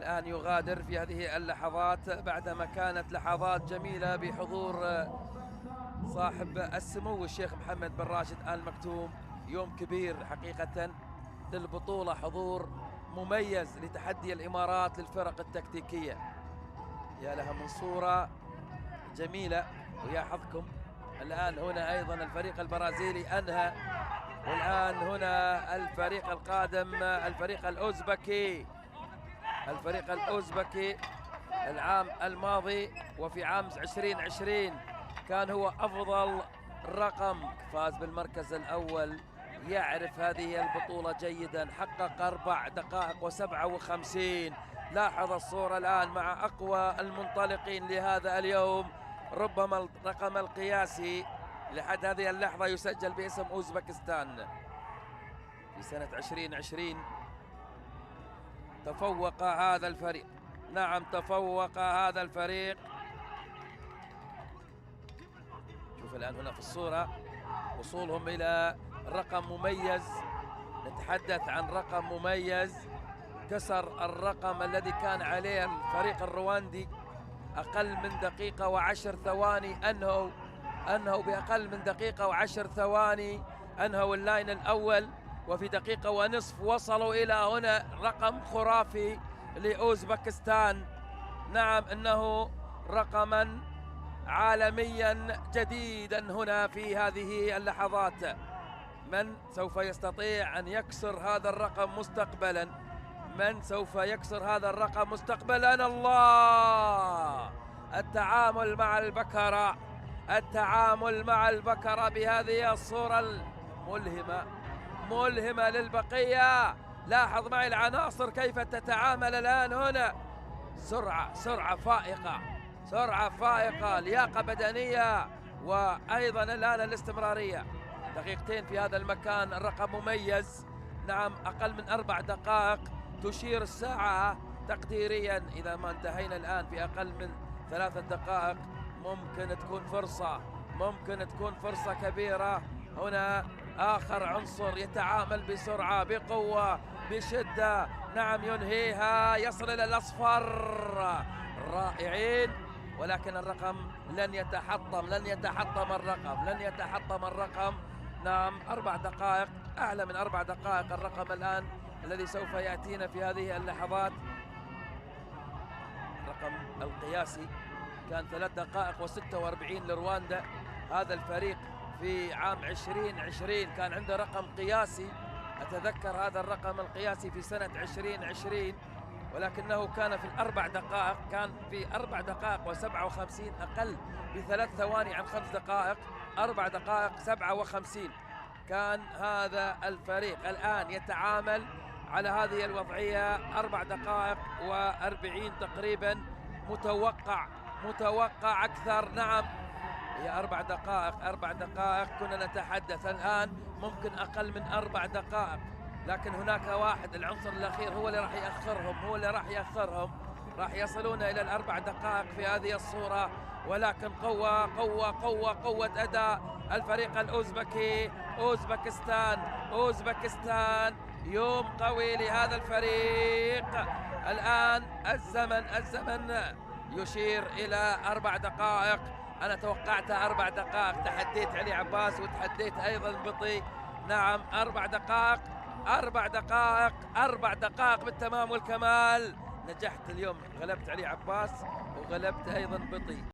الآن يغادر في هذه اللحظات بعدما كانت لحظات جميلة بحضور صاحب السمو الشيخ محمد بن راشد آل مكتوم. يوم كبير حقيقة للبطولة، حضور مميز لتحدي الإمارات للفرق التكتيكية. يا لها من صورة جميلة، ويا حظكم الآن هنا أيضا الفريق البرازيلي أنهى، والآن هنا الفريق القادم الفريق الأوزبكي. الفريق الأوزبكي العام الماضي وفي عام 2020 كان هو أفضل رقم، فاز بالمركز الأول، يعرف هذه البطولة جيدا، حقق 4 دقائق و57. لاحظ الصورة الآن مع أقوى المنطلقين لهذا اليوم، ربما الرقم القياسي لحد هذه اللحظة يسجل باسم أوزبكستان. في سنة 2020 تفوق هذا الفريق، نعم تفوق هذا الفريق. شوف الآن هنا في الصورة وصولهم إلى رقم مميز، نتحدث عن رقم مميز كسر الرقم الذي كان عليه الفريق الرواندي، أقل من دقيقة و10 ثواني أنهوا بأقل من دقيقة و10 ثواني أنهوا اللاين الأول، وفي دقيقة ونصف وصلوا إلى هنا رقم خرافي لأوزبكستان. نعم إنه رقما عالميا جديدا هنا في هذه اللحظات. من سوف يستطيع أن يكسر هذا الرقم مستقبلا؟ من سوف يكسر هذا الرقم مستقبلا؟ الله! التعامل مع البكرة، التعامل مع البكرة بهذه الصورة الملهمة، ملهمة للبقية. لاحظ معي العناصر كيف تتعامل الآن هنا. سرعة فائقة، سرعة فائقة، لياقة بدنية، وأيضا الآن الاستمرارية. دقيقتين في هذا المكان، الرقم مميز. نعم أقل من 4 دقائق تشير الساعة تقديريا. إذا ما انتهينا الآن في أقل من 3 دقائق ممكن تكون فرصة كبيرة. هنا آخر عنصر يتعامل بسرعة، بقوة، بشدة، نعم ينهيها، يصل إلى الأصفر. رائعين، ولكن الرقم لن يتحطم الرقم. نعم 4 دقائق، أعلى من 4 دقائق الرقم الآن الذي سوف يأتينا في هذه اللحظات. الرقم القياسي كان 3 دقائق و46 لرواندا. هذا الفريق في عام 2020 كان عنده رقم قياسي، أتذكر هذا الرقم القياسي في سنة 2020، ولكنه كان في 4 دقائق، كان في 4 دقائق و57، أقل ب3 ثواني عن 5 دقائق. 4 دقائق 57 كان هذا الفريق. الآن يتعامل على هذه الوضعية 4 دقائق و40 تقريبا، متوقع أكثر. نعم هي 4 دقائق كنا نتحدث، الآن ممكن أقل من 4 دقائق، لكن هناك واحد، العنصر الأخير هو اللي راح يأخرهم، راح يصلون إلى ال4 دقائق في هذه الصورة. ولكن قوة أداء الفريق الأوزبكي. أوزبكستان يوم قوي لهذا الفريق. الآن الزمن يشير إلى 4 دقائق. أنا توقعت 4 دقائق، تحديت علي عباس وتحديت أيضا بطي. نعم 4 دقائق بالتمام والكمال. نجحت اليوم، غلبت علي عباس وغلبت أيضا بطي.